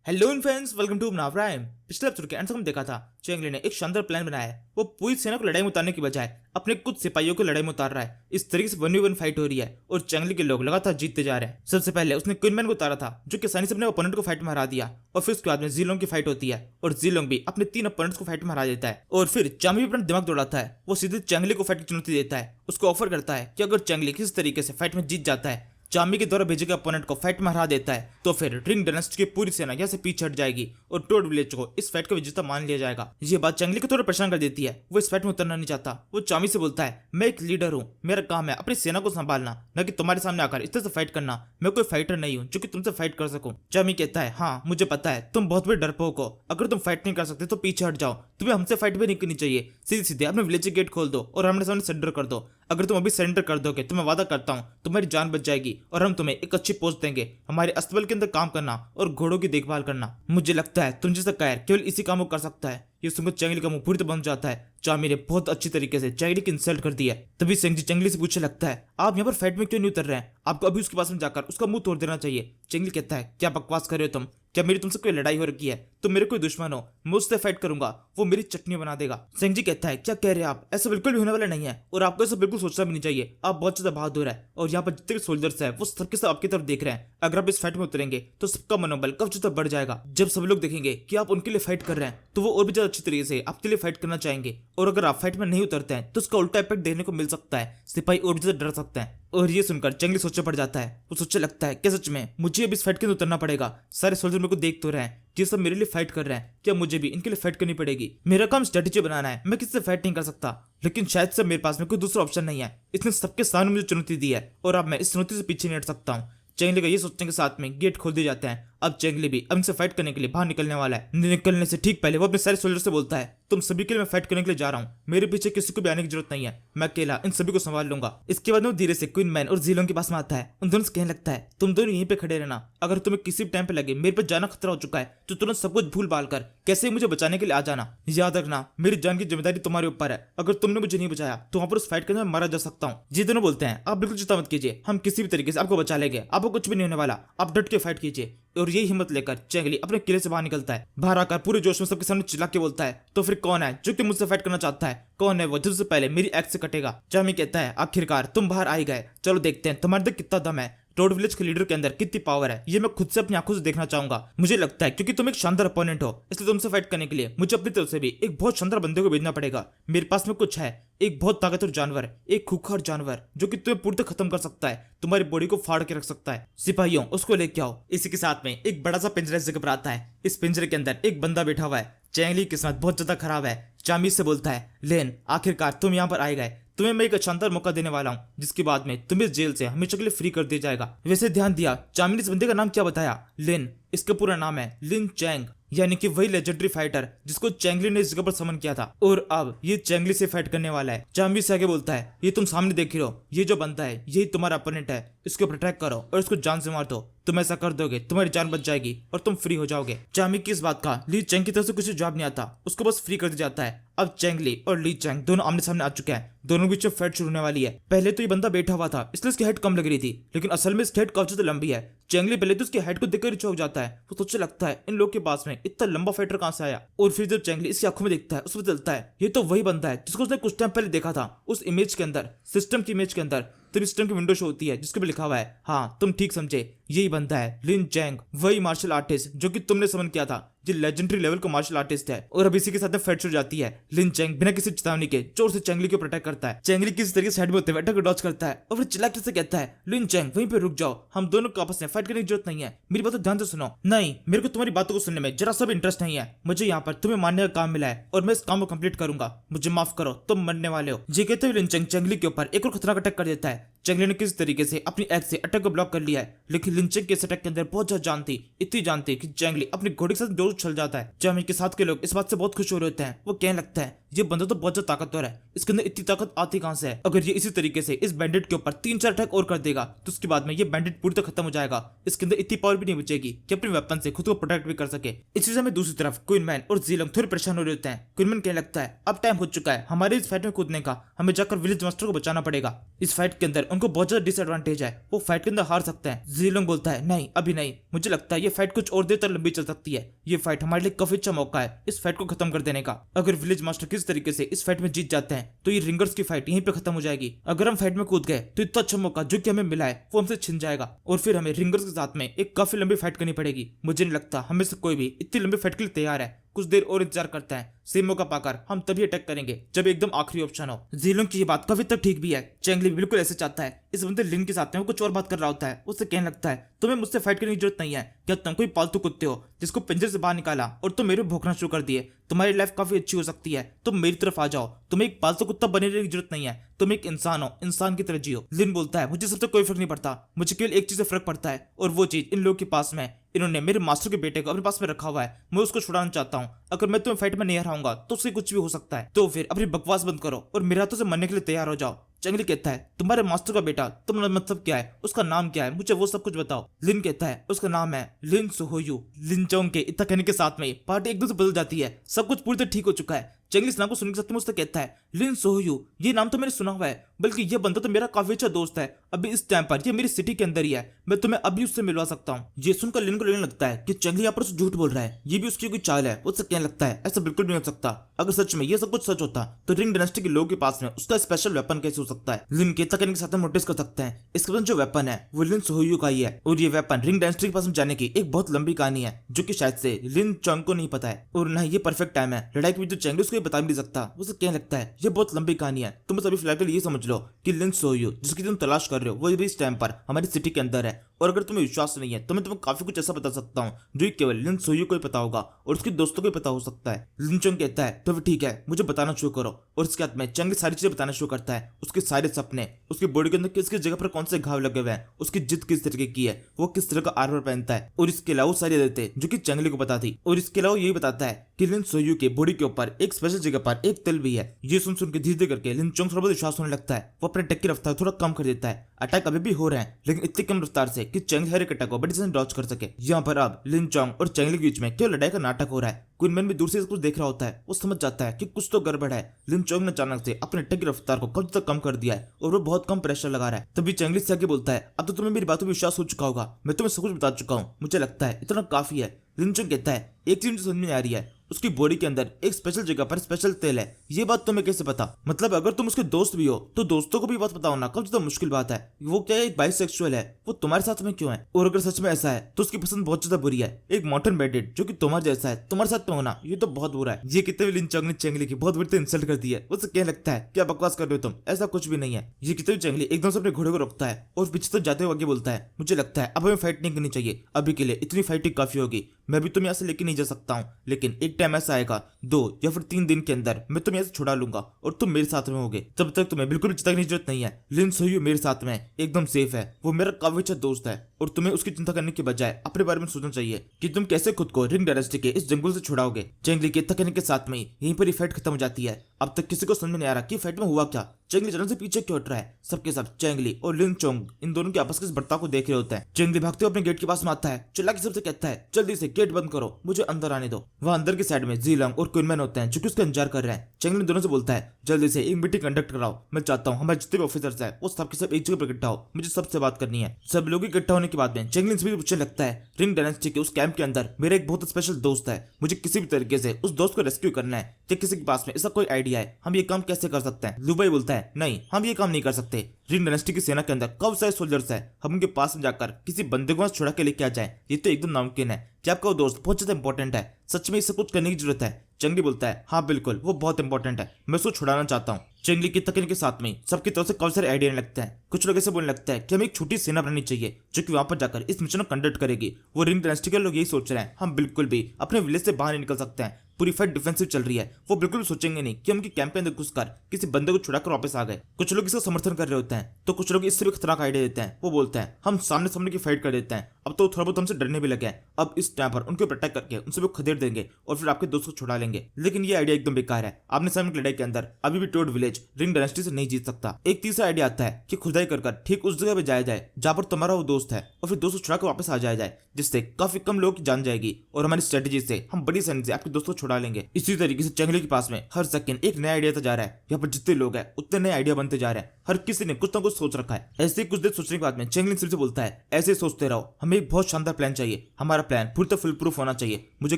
Hello friends, welcome to मनाव prime. पिछले episode के अंत में देखा था चेंगली ने एक शानदार प्लान बनाया है। वो पूरी सेना को लड़ाई में उतारने की बजाय अपने कुछ सिपाहियों को लड़ाई में उतार रहा है। इस तरीके से 1v1 फाइट हो रही है और चेंगली के लोग लगातार जीतते जा रहे हैं। सबसे पहले उसने क्वीनमैन को उतारा था, जो कि आसानी से अपने ओपोनेंट को फाइट में हरा दिया। और फिर उसके बाद में जीलोंग की फाइट होती है और जीलोंग भी अपने 3 ओपोनेंट्स को फाइट में हरा देता है। और फिर चामी भी अपना दिमाग दौड़ाता है। वो सीधे चेंगली को फाइट की चुनौती देता है। उसको ऑफर करता है कि अगर चेंगली किसी तरीके से फाइट में जीत जाता है, चामी के द्वारा भेजे गए अपोनेंट को फाइट में हरा देता है, तो फिर रिंग डायनेस्टी की पूरी सेना यहाँ से पीछे हट जाएगी और टोड विलेज को इस फाइट का विजेता मान लिया जाएगा। ये बात चेंगली को थोड़ा परेशान कर देती है। वो इस फाइट में उतरना नहीं चाहता। वो चामी से बोलता है, मैं एक लीडर हूँ, मेरा काम है अपनी सेना को संभालना, न कि तुम्हारे सामने आकर इस तरह से फाइट करना। मैं कोई फाइटर नहीं हूँ जो कि तुमसे फाइट कर सकूं। चामी कहता है, हाँ मुझे पता है, तुम बहुत बड़े डरपोक हो। अगर तुम फाइट नहीं कर सकते तो पीछे हट जाओ। तुम्हें हमसे फाइट भी नहीं करनी चाहिए। सीधे सीधे अपने विलेज के गेट खोल दो और हमने सामने सरेंडर कर दो। अगर तुम अभी सरेंडर कर दोगे तो मैं वादा करता हूँ तुम्हारी जान बच जाएगी और हम तुम्हें एक अच्छी पोस्ट देंगे, हमारे अस्तबल के अंदर काम करना और घोड़ों की देखभाल करना। मुझे लगता है तुम जैसा कायर केवल इसी काम को कर सकता है। ये सुनकर चेंगली का मुंह पूरी तरह बन जाता है। चामी ने बहुत अच्छी तरीके से चेंगली की इंसल्ट कर दी है। तभी सेंगजी चेंगली से पूछने लगता है, आप यहाँ पर फाइट में क्यों नहीं उतर रहे हैं? आपको अभी उसके पास में जाकर उसका मुंह तोड़ देना चाहिए। चेंगली कहता है, क्या बकवास कर रहे हो तुम? क्या मेरी तुमसे कोई लड़ाई हो रखी है? तुम मेरे कोई दुश्मन हो? मैं उससे फाइट करूंगा, वो मेरी चटनी बना देगा। सेंगजी कहता है, क्या कह रहे हैं आप? ऐसा बिल्कुल भी होने वाला नहीं है और आपको ऐसा बिल्कुल सोचना भी नहीं चाहिए। आप बहुत ज्यादा बहादुर है और यहाँ पर जितने भी सोल्जर्स है वो सबके सब आपकी तरफ देख रहे हैं। अगर आप इस फाइट में उतरेंगे तो सबका मनोबल कब ज्यादा बढ़ जाएगा। जब सब लोग देखेंगे कि आप उनके लिए फाइट कर रहे हैं तो वो और भी ज्यादा अच्छी तरीके से आपके लिए फाइट करना चाहेंगे। और अगर आप फाइट में नहीं उतरते हैं तो उसका उल्टा इफेक्ट देखने को मिल सकता है। सिपाही और भी ज्यादा डर सकते हैं। और ये सुनकर चेंगली सोचने पड़ जाता है। वो सोचने लगता है कि सच में मुझे अब इस फाइट के अंदर उतरना पड़ेगा। सारे सोल्जर मेरे को देख तो रहे हैं, ये सब मेरे लिए फाइट कर रहे हैं, क्या मुझे भी इनके लिए फाइट करनी पड़ेगी? मेरा काम स्ट्रेटेजी बनाना है, मैं किसी से फाइट नहीं कर सकता। लेकिन शायद से मेरे पास में कोई दूसरा ऑप्शन नहीं है। इसने सबके सामने मुझे चुनौती दी है और अब मैं इस चुनौती से पीछे नहीं हट सकता हूँ। चेंगली का ये सोचने के साथ में गेट खोल दिए जाते हैं। अब चेंगली भी अब इनसे फाइट करने के लिए बाहर निकलने वाला है। निकलने से ठीक पहले वो अपने सारे सोल्जर से बोलता है, तुम सभी के लिए मैं फाइट करने के लिए जा रहा हूँ। मेरे पीछे किसी को भी आने की जरूरत नहीं है, मैं अकेला इन सभी को संभाल लूंगा। इसके बाद वो धीरे से क्वीनमैन और जीलोंग के पास में आता है। उन दोनों से कहने लगता है, तुम दोनों यहीं पे खड़े रहना। अगर तुम्हें किसी भी टाइम पे लगे मेरे पे जाना खतरा हो चुका है तो तुरंत सब कुछ भूल भाल कर कैसे मुझे बचाने के लिए आ जाना। याद रखना, मेरी जान की जिम्मेदारी तुम्हारे ऊपर है। अगर तुमने मुझे नहीं बचाया तो वहां पर उस फाइट के अंदर मारा जा सकता हूँ। जी दोनों बोलते हैं, आप बिल्कुल चिंता मत कीजिए, हम किसी भी तरीके से आपको बचा लेंगे, आपको कुछ भी नहीं होने वाला, आप डट के फाइट कीजिए। और यही हिम्मत लेकर चेंगली अपने किले से बाहर निकलता है। बाहर आकर पूरे जोश में सबके सामने चिल्ला के बोलता है, तो फिर कौन है जो कि मुझसे फाइट करना चाहता है? कौन है वो जिससे पहले मेरी एक्स से कटेगा? चामी कहता है, आखिरकार तुम बाहर आ ही गए, चलो देखते हैं तुम्हारे अंदर कितना दम है, टोड विलेज के लीडर के अंदर कितनी पावर है। ये मैं खुद से अपनी आंखों से देखना चाहूंगा। मुझे लगता है क्योंकि तुम एक शानदार अपोनेंट हो, इसलिए तुमसे फाइट करने के लिए मुझे अपनी तरफ से भी एक बहुत शानदार बंदे को भेजना पड़ेगा। मेरे पास में कुछ है, एक बहुत ताकतवर जानवर, एक खूंखार जानवर जो कि तुम्हें पूरी तरह खत्म कर सकता है, तुम्हारी बॉडी को फाड़ के रख सकता है। सिपाहियों, उसको लेके आओ। इसी के साथ में एक बड़ा सा पिंजरा इस जगह पर आता है। इस पिंजरे के अंदर एक बंदा बैठा हुआ है। चेंगली की किस्मत बहुत ज्यादा खराब है। चामी से बोलता है, लेन आखिरकार तुम यहाँ पर आए गए, तुम्हें मैं एक शानदार मौका देने वाला हूँ जिसके बाद में तुम्हें जेल से हमेशा के लिए फ्री कर दिया जाएगा। वैसे ध्यान दिया, चामी ने इस बंदे का नाम क्या बताया? लिन। इसका पूरा नाम है लिन चैंग, यानी कि वही लेजेंडरी फाइटर जिसको चेंगली ने इस जगह पर समन किया था और अब ये चेंगली से फाइट करने वाला है। चामी से आगे बोलता है, ये तुम सामने देख रहे हो, ये जो बंदा है यही तुम्हारा अपोनेंट है, इसको प्रोटेक्ट करो और इसको जान से मार दो। तुम ऐसा कर दोगे तुम्हारी जान बच जाएगी और तुम फ्री हो जाओगे। चामी की इस बात का ली चैंग की तरफ से कुछ जवाब नहीं आता, उसको बस फ्री कर दिया जाता है। अब चेंगली और ली चैंग दोनों आमने सामने आ चुके हैं। दोनों बीच में फाइट शुरू होने वाली है। पहले तो ये बंदा बैठा हुआ था इसलिए इसकी हाइट कम लग रही थी, लेकिन असल में इसकी हाइट काफी ज्यादा लंबी है। चेंगली पहले तो उसकी हाइट को देखकर चौंक जाता है। वो सोचने लगता है, इन लोग के पास में इतना लंबा फाइटर कहां से आया? और फिर जब चेंगली इसकी आंखों में देखता है उसमें चलता है, ये तो वही बंदा है जिसको उसने कुछ टाइम पहले देखा था उस इमेज के अंदर, सिस्टम की इमेज के अंदर। तभी सिस्टम की विंडो शो होती है जिसके पे लिखा हुआ है, हाँ तुम ठीक समझे, यही बंदा है लिन चैंग, वही मार्शल आर्टिस्ट जो कि तुमने समन किया था। ये लेजेंडरी लेवल का मार्शल आर्टिस्ट है। और अब इसी के साथ में फाइट शुरू जाती है। लिन चैंग बिना किसी चेतावनी के जोर से चेंगली को प्रोटेक्ट करता है। चेंगली किसी तरीके से साइड में होते हुए अटैक को डॉज करता है और फिर चिल्लाकर से कहता है, लिन चैंग वहीं पे रुक जाओ, हम दोनों को आपस में फाइट करने की जरूरत नहीं है, मेरी बात ध्यान से सुनो। नहीं, मेरे को तुम्हारी बातों को सुनने में जरा सा भी इंटरेस्ट नहीं है। मुझे यहाँ पर तुम्हें मारने का काम मिला है और मैं इस काम को कंप्लीट करूंगा, मुझे माफ करो, तुम मरने वाले हो। ये कहते हुए लिन चैंग चेंगली के ऊपर एक और खतरनाक अटैक कर देता है। चेंगली ने किसी तरीके से अपनी एक्स से अटैक को ब्लॉक कर लिया है, लेकिन लिन चैंग के इस अटैक के अंदर बहुत ज्यादा जान थी, इतनी जान थी कि चेंगली अपनी घोड़ी के साथ जोर उछल जाता है। चामी के साथ के लोग इस बात से बहुत खुश हो रहे होते हैं। वो कहने लगता है, ये बंदा तो बहुत ज्यादा ताकतवर है, इसके अंदर इतनी ताकत आती कहां से है? अगर ये इसी तरीके से इस बैंडिट के ऊपर 3-4 अटैक और कर देगा तो उसके बाद में ये बैंडिट पूरी तरह खत्म हो जाएगा। इसके अंदर इतनी पावर भी नहीं बचेगी कि अपने वेपन से खुद को प्रोटेक्ट भी कर सके। इसी समय दूसरी तरफ क्वीन मैन और जीलोंग थोड़े परेशान हो रहे होते हैं। क्वीन मैन कहने लगता है अब टाइम हो चुका है हमारे इस फाइट में कूदने का, हमें जाकर विलेज मास्टर को बचाना पड़ेगा। इस फाइट के अंदर उनको बहुत ज्यादा डिसएडवांटेज है, वो फाइट के अंदर हार सकते हैं। जीलोंग बोलता है नहीं अभी नहीं, मुझे लगता है ये फाइट कुछ और देर तक लंबी चल सकती है। ये फाइट हमारे लिए काफी अच्छा मौका है इस फाइट को खत्म कर देने का। अगर विलेज मास्टर किस तरीके से इस फाइट में जीत जाते हैं तो ये रिंगर्स की फाइट यहीं पे खत्म हो जाएगी। अगर हम फाइट में कूद गए तो इतना अच्छा मौका जो कि हमें मिला है वो हमसे छिन जाएगा और फिर हमें रिंगर्स के साथ में एक काफी लंबी फाइट करनी पड़ेगी। मुझे नहीं लगता हमें से कोई भी इतनी लंबी फाइट के लिए तैयार है। कुछ देर और इंतजार करता है, सेम मौका पाकर हम तभी अटैक करेंगे जब एकदम आखिरी ऑप्शन हो। जीलोंग की ये बात काफी तक ठीक भी है। चैंगली बिल्कुल ऐसे चाहता है। इस बंदे लिन के साथ में वो कुछ और बात कर रहा होता है। उससे कहने लगता है तुम्हें मुझसे फाइट करने की जरूरत नहीं है, क्या तुम कोई पालतू कुत्ते हो जिसको पिंजरे से बाहर निकाला और तुम मेरे भौंकना शुरू कर दिए? तुम्हारी लाइफ काफी अच्छी हो सकती है, तुम मेरी तरफ आ जाओ। तुम्हें एक पालतू कुत्ता बने रहने की जरूरत नहीं है, तुम एक इंसान हो, इंसान की तरह जियो। लिन बोलता है मुझे सबसे कोई फर्क नहीं पड़ता, मुझे केवल एक चीज से फर्क पड़ता है और वो चीज इन लोगों के पास में। इन्होंने मेरे मास्टर के बेटे को अपने पास में रखा हुआ है, मैं उसको छुड़ाना चाहता हूँ। अगर मैं तुम्हें फाइट में नहीं हराऊंगा तो उससे कुछ भी हो सकता है, तो फिर अपनी बकवास बंद करो और मेरे हाथों से मरने के लिए तैयार हो जाओ। चंगली कहता है तुम्हारे मास्टर का बेटा, तुम्हारा मतलब क्या है, उसका नाम क्या है, मुझे वो सब कुछ बताओ। लिन कहता है उसका नाम है लिन सोहोयू। लिन चोंग के इतना कहने के साथ में पार्टी एकदम से बदल जाती है, सब कुछ पूरी तरह ठीक हो चुका है। चंगली इस नाम को सुनने के साथ में उससे कहता है लिन सोहोयू, ये नाम तो मैंने सुना हुआ है, बल्कि ये बंदा तो मेरा काफी अच्छा दोस्त है। अभी इस टाइम पर ये मेरी सिटी के अंदर ही है, मैं तुम्हें अभी उससे मिलवा सकता हूँ। ये सुनकर लिन को लगने लगता है कि चंगली यहाँ पर उसे झूठ बोल रहा है, ये भी उसकी कोई चाल है। उससे कहने लगता है ऐसा बिल्कुल नहीं हो सकता, अगर सच में ये सब कुछ सच होता तो रिंग डायनेस्टी के लोगों के पास में उसका स्पेशल वेपन कैसे हो सकता है? लिन के तकनीक के साथ नोटिस कर सकते हैं इसके पास जो वेपन है वो लिन सोहोयू का ही है और ये वेपन रिंग डायनेस्टी के पास में जाने की एक बहुत लंबी कहानी है जो कि शायद से लिन चोंग को नहीं पता है और ना ये परफेक्ट टाइम है लड़ाई के बीच जो चंगली उसको बता भी नहीं सकता। उसे कहने लगता है ये बहुत लंबी कहानी है, तुम बस अभी फिलहाल ये समझ लो कि लिन सोहोयू जिसकी तुम तलाश कर रहे हो वो भी इस टाइम पर हमारी सिटी के अंदर है। और अगर तुम्हें विश्वास नहीं है तो मैं तुम्हें काफी कुछ ऐसा बता सकता हूँ जो केवल लिन सोहोयू को ही पता होगा और उसके दोस्तों को ही पता हो सकता है। लिन चोंग कहता है तो फिर ठीक है, मुझे बताना शुरू करो। और इसके बाद में चंगली सारी चीजें बताना शुरू करता है, उसके सारे सपने, उसकी बॉडी के अंदर किस किस जगह पर कौन से घाव लगे हुए हैं, उसकी जिद किस तरीके की है, वो किस तरह का आर्मर पहनता है और इसके अलावा सारी आदतें जो कि चंगली को पता थी। और इसके अलावा यही बताता है कि लिन सोहोयू के बॉडी के ऊपर एक स्पेशल जगह पर एक तिल भी है। ये सुन के धीरे धीरे करके लिन चोंग थोड़ा बहुत विश्वास होने लगता है, वो अपने अटैक की रफ्तार थोड़ा कम कर देता है। अटैक अभी भी हो रहे हैं लेकिन इतनी कम रफ्तार से कि चंगली हर एक अटैक को बड़ी से डॉज कर सके। यहाँ पर अब लिन चोंग और चंगली के बीच में क्यों लड़ाई का नाटक हो रहा है। क्वीन मैन भी दूर से कुछ देख रहा होता है, वो समझ जाता है कि कुछ तो गड़बड़ है। लिन चोंग ने अचानक से अपने अटैक की रफ्तार को कम तक कम कर दिया है और वो बहुत कम प्रेशर लगा रहा है। तभी चंगली से आगे बोलता है अब तो तुम्हें मेरी बातों पर विश्वास हो चुका होगा, मैं तुम्हें सब कुछ बता चुका हूँ, मुझे लगता है इतना काफी है। लिन चोंग कहता है एक चीज मुझे समझ में आ रही है, उसकी बॉडी के अंदर एक स्पेशल जगह पर स्पेशल तेल है, ये बात तुम्हें कैसे पता? मतलब अगर तुम उसके दोस्त भी हो तो दोस्तों को भी बात पता होना कम से कम मुश्किल बात है। वो क्या एक बाइसेक्सुअल है, वो तुम्हारे साथ में क्यों है? और अगर सच में ऐसा है तो उसकी पसंद बहुत ज्यादा बुरी है, एक मॉडर्न बैंडिट जो कि तुम्हारे जैसा है, तुम्हारे साथ में होना ये तो बहुत बुरा है। ये कितने भी लिन चोंग ने चंगली की बहुत बुरी इंसल्ट कर दी है। उससे कहने लगता है क्या बकवास कर रहे हो तुम, ऐसा कुछ भी नहीं है। ये कितने भी चंगली एकदम से अपने घोड़े को रोकता है और पीछे तो जाते हुए आगे बोलता है मुझे लगता है अब हमें फाइट नहीं करनी चाहिए, अभी के लिए इतनी फाइटिंग काफी होगी, मैं भी तुम्हें यहाँ से लेके नहीं जा सकता हूँ, लेकिन एक टाइम ऐसा आएगा 2 या फिर 3 दिन के अंदर मैं तुम्हें यहाँ से छुड़ा लूंगा और तुम मेरे साथ में होगे, तब तक तुम्हें बिल्कुल भी चिंता करने की जरूरत नहीं है। लिन सोहोयू मेरे साथ में एकदम सेफ है, वो मेरा काफी अच्छा दोस्त है और तुम्हें उसकी चिंता करने के बजाय अपने बारे में सोचना चाहिए कि तुम कैसे खुद को रिंग डायनेस्टी के इस जंगल से छुड़ाओगे। चंगली के इतना कहने के साथ में यहीं पर फाइट खत्म हो जाती है। अब तक किसी को समझ में नहीं आ रहा कि फाइट में हुआ क्या, चंगली चरण से पीछे क्यों हट रहा है। सबके सब चंगली और लिन चोंग इन दोनों के आपस के बर्ताव को देख रहे होते हैं। चंगली भागते हुए अपने गेट के पास में आता है, चिल्ला के सबसे कहता है जल्दी से गेट बंद करो, मुझे अंदर आने दो। वहां अंदर की साइड में जीलोंग और क्वीन मैन होते हैं जो कि उसका इंतजार कर रहे हैं। चंगली दोनों से बोलता है जल्दी से एक मीटिंग कंडक्ट कराओ, मैं चाहता हूँ हमारे जितने भी ऑफिसर्स हैं वो सबके सब एक जगह पर इकट्ठा हो, मुझे सबसे बात करनी है। सब लोग इकट्ठा होने के बाद में चंगली से पूछने लगता है रिंग डायनेस्टी के उस कैंप के अंदर मेरा एक बहुत स्पेशल दोस्त है, मुझे किसी भी तरीके से उस दोस्त को रेस्क्यू करना है, क्या किसी के पास में ऐसा कोई आइडिया है, हम ये काम कैसे कर सकते हैं? लुबाई बोलता है नहीं, हम ये काम नहीं कर सकते, रिंग डायनेस्टी की सेना के अंदर कब सारे सोल्जर्स है, हम उनके पास में जाकर किसी बंदे को छुड़ा के लेके आ जाए, ये तो एकदम नामुमकिन है। क्या आपका वो दोस्त बहुत ज्यादा इंपॉर्टेंट है, सच में इससे कुछ करने की जरूरत है? चंगली बोलता है हाँ बिल्कुल, वो बहुत इंपॉर्टेंट है, मैं उसको छुड़ाना चाहता हूँ। चंगली की तकनीक के साथ में सबकी तरफ से काफी सारे आइडिया लगते हैं। कुछ लोग ऐसे बोलने लगता है कि हमें एक छोटी सेना बनानी चाहिए जो कि वहां पर जाकर इस मिशन को कंडक्ट करेगी। वो रिंग डायनेस्टी के लोग यही सोच रहे हैं हम बिल्कुल भी अपने विलेज से बाहर नहीं निकल सकते हैं, पूरी फाइट डिफेंसिव चल रही है। वो बिल्कुल भी सोचेंगे नहीं कि हम उनके कैंप के अंदर घुसकर किसी बंदे को छुड़ाकर वापस आ गए। कुछ लोग इसका समर्थन कर रहे होते हैं तो कुछ लोग इससे भी खतरनाक आइडिया देते हैं। वो बोलते हैं हम सामने सामने की फाइट कर देते हैं, अब तो थोड़ा बहुत हमसे डरने भी लगे हैं, अब इस टाइम पर उनको अटैक करके उनसे भी खदेड़ देंगे और फिर आपके दोस्त को छुड़ा लेंगे। लेकिन ये आइडिया एकदम बेकार है। आपने सामने की लड़ाई के अंदर अभी भी टोड विलेज रिंग डायनेस्टी से नहीं जीत सकता। एक तीसरा आइडिया आता है कि खुदाई कर ठीक उस जगह पे जाया जाए जहां पर तुम्हारा वो दोस्त है और फिर दोस्त को छुड़ा कर वापस आ जाया जाए, जिससे काफी कम लोगों की जान जाएगी और हमारी स्ट्रेटेजी से हम बड़ी आसानी से आपके दोस्त को छुड़ा लेंगे। इसी तरीके से चंगली के पास में हर सेकंड एक नया आइडिया तो जा रहा है। यहाँ पर जितने लोग हैं उतने नए आइडिया बनते जा रहे हैं। हर किसी ने कुछ ना कुछ सोच रखा है। ऐसे ही कुछ देर सोचने के बाद में चेंगलिन सिर से बोलता है ऐसे सोचते रहो, हमें एक बहुत शानदार प्लान चाहिए। हमारा प्लान पूरी तरह फुल प्रूफ होना चाहिए। मुझे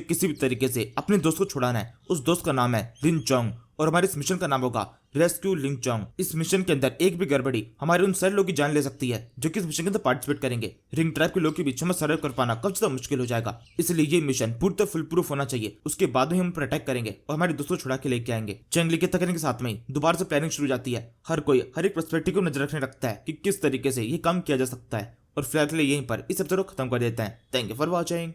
किसी भी तरीके से अपने दोस्त को छुड़ाना है। उस दोस्त का नाम है लिन चोंग और हमारे इस मिशन का नाम होगा रेस्क्यू लिंग चोंग। इस मिशन के अंदर एक भी गड़बड़ी हमारे उन सारे लोगों की जान ले सकती है जो कि इस मिशन के अंदर पार्टिसिपेट करेंगे। रिंग ट्राइब के लोगों के बीच में सर्वाइव कर पाना कब ज्यादा मुश्किल हो जाएगा, इसलिए ये मिशन पूरी तरह फुल प्रूफ होना चाहिए। उसके बाद में हम पर अटैक करेंगे और हमारे दोस्तों को छुड़ा के लेके आएंगे। चेंगली के तकने के साथ में दोबारा से प्लानिंग शुरू हो जाती है। हर कोई हर एक पर्सपेक्टिव को नजर रखने रखता है कि किस तरीके से ये काम किया जा सकता है। और फिलहाल के लिए यहीं पर इस एपिसोड को खत्म कर देते हैं। Thank you for watching.